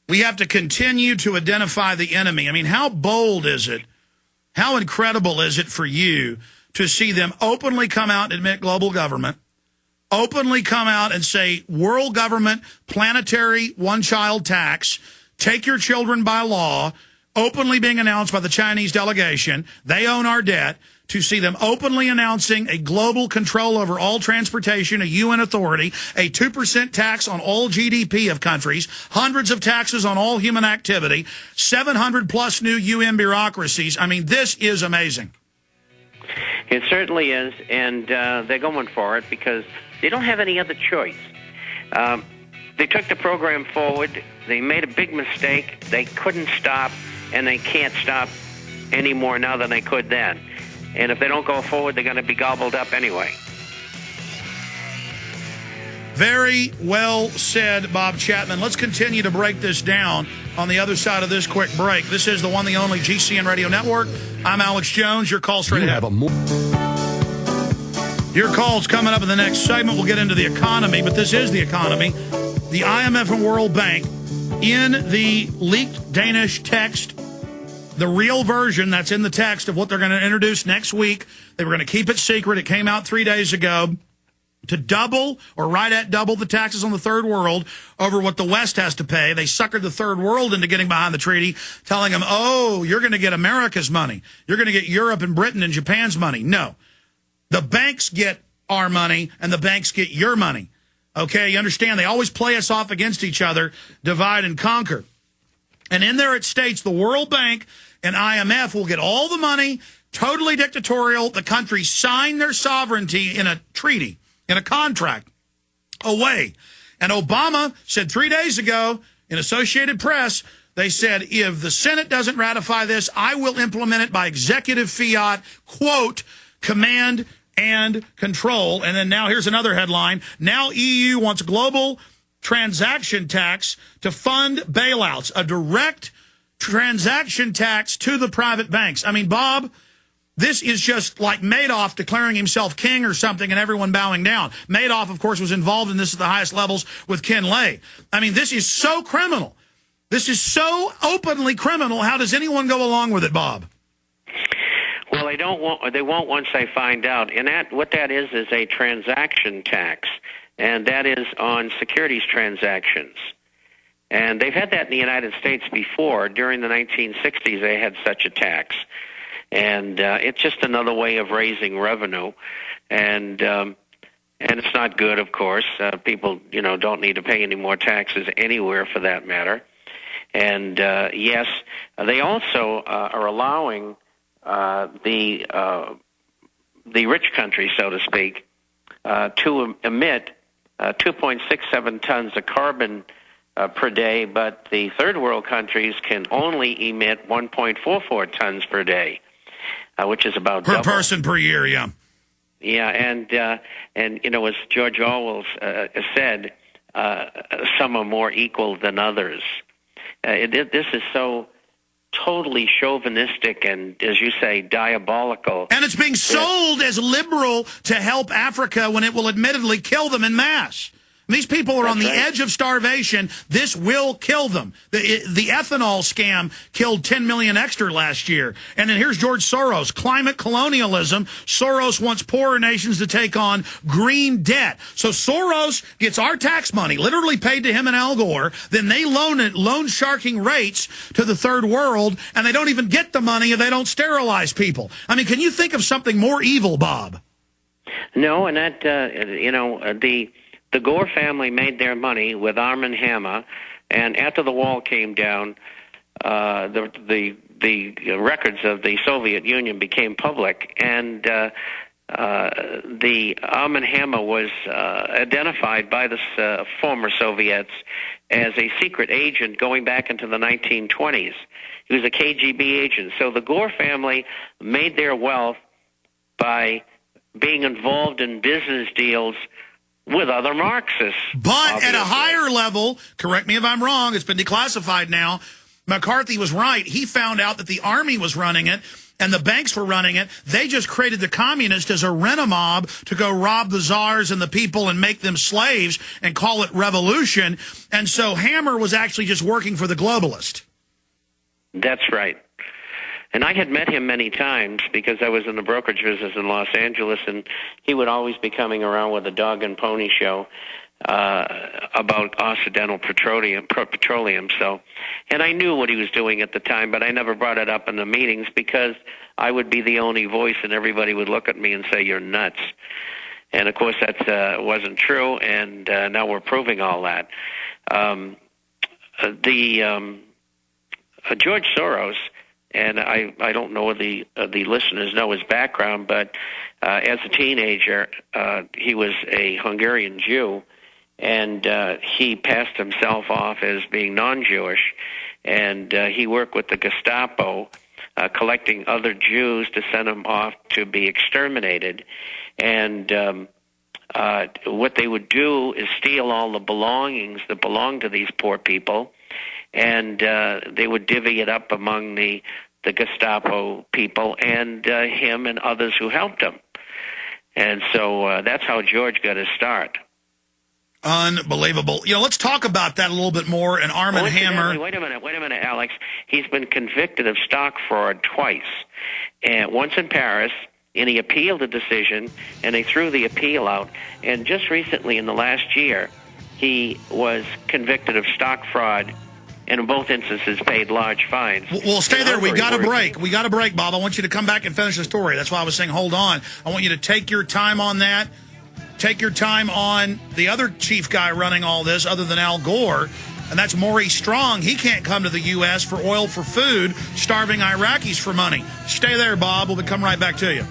We have to continue to identify the enemy. I mean, how bold is it? How incredible is it for you to see them openly come out and admit global government, openly come out and say world government, planetary one-child tax, take your children by law, openly being announced by the Chinese delegation, they own our debt, to see them openly announcing a global control over all transportation, a UN authority, a 2% tax on all GDP of countries, hundreds of taxes on all human activity, 700-plus new UN bureaucracies. I mean, this is amazing. It certainly is, and they're going for it because they don't have any other choice. They took the program forward. They made a big mistake. They couldn't stop, and they can't stop any more now than they could then. And if they don't go forward, they're going to be gobbled up anyway. Very well said, Bob Chapman. Let's continue to break this down on the other side of this quick break. This is the one, the only GCN Radio Network. I'm Alex Jones. Your call straight ahead. Your call's coming up in the next segment. We'll get into the economy, but this is the economy. The IMF and World Bank, in the leaked Danish text, the real version that's in the text of what they're going to introduce next week. They were going to keep it secret. It came out 3 days ago to double or right at double the taxes on the third world over what the West has to pay. They suckered the third world into getting behind the treaty, telling them, oh, you're going to get America's money. You're going to get Europe and Britain and Japan's money. No. The banks get our money and the banks get your money. Okay, you understand? They always play us off against each other, divide and conquer. And in there it states the World Bank and IMF will get all the money, totally dictatorial. The countries sign their sovereignty in a treaty, in a contract, away. And Obama said 3 days ago in Associated Press, they said, if the Senate doesn't ratify this, I will implement it by executive fiat, quote, command and control. And then now here's another headline. Now EU wants global transaction tax to fund bailouts, a direct transaction tax to the private banks. I mean, Bob, this is just like Madoff declaring himself king or something and everyone bowing down. Madoff, of course, was involved in this at the highest levels with Ken Lay. I mean, this is so criminal. This is so openly criminal. How does anyone go along with it, Bob? Well, they won't once they find out. And what that is a transaction tax, and that is on securities transactions. And they've had that in the United States before. During the 1960s, they had such a tax. And it's just another way of raising revenue. And it's not good, of course. People, don't need to pay any more taxes anywhere for that matter. And, yes, they also are allowing the rich countries, so to speak, to emit 2.67 tons of carbon per day, but the third world countries can only emit 1.44 tons per day, which is about per double. person per year. Yeah. Yeah, and as George Orwell said, some are more equal than others. This is so totally chauvinistic and, as you say, diabolical. And it's being sold as liberal to help Africa when it will admittedly kill them en masse. These people are on the edge of starvation. This will kill them. The ethanol scam killed 10 million extra last year. And then here's George Soros. Climate colonialism. Soros wants poorer nations to take on green debt. So Soros gets our tax money, literally paid to him and Al Gore. Then they loan sharking rates to the third world, and they don't even get the money if they don't sterilize people. I mean, can you think of something more evil, Bob? No, and that, the Gore family made their money with Arm and Hammer, and after the wall came down, the records of the Soviet Union became public, and the Arm and Hammer was identified by the former Soviets as a secret agent going back into the 1920s. He was a KGB agent. So the Gore family made their wealth by being involved in business deals with other Marxists. But obviously. At a higher level, correct me if I'm wrong, it's been declassified now, McCarthy was right. He found out that the Army was running it, and the banks were running it. They just created the communists as a rent-a-mob to go rob the czars and the people and make them slaves and call it revolution. And so Hammer was actually just working for the globalist. That's right. And I had met him many times because I was in the brokerage business in Los Angeles, and he would always be coming around with a dog and pony show about Occidental Petroleum. So, and I knew what he was doing at the time, but I never brought it up in the meetings because I would be the only voice, and everybody would look at me and say, "You're nuts." And of course, that wasn't true, and now we're proving all that. George Soros. And I don't know whether the listeners know his background, but as a teenager, he was a Hungarian Jew, and he passed himself off as being non-Jewish, and he worked with the Gestapo, collecting other Jews to send them off to be exterminated. And what they would do is steal all the belongings that belonged to these poor people, and they would divvy it up among the Gestapo people and him and others who helped him. And so that's how George got his start. Unbelievable. Let's talk about that a little bit more. And Armand Hammer. Wait a minute, Alex. He's been convicted of stock fraud twice. And once in Paris, and he appealed the decision, and they threw the appeal out. And just recently, in the last year, he was convicted of stock fraud, and in both instances paid large fines. Well, stay there. We got a break. We got a break, Bob. I want you to come back and finish the story. That's why I was saying hold on. I want you to take your time on that. Take your time on the other chief guy running all this other than Al Gore, and that's Maurice Strong. He can't come to the U.S. for oil for food, starving Iraqis for money. Stay there, Bob. We'll come right back to you.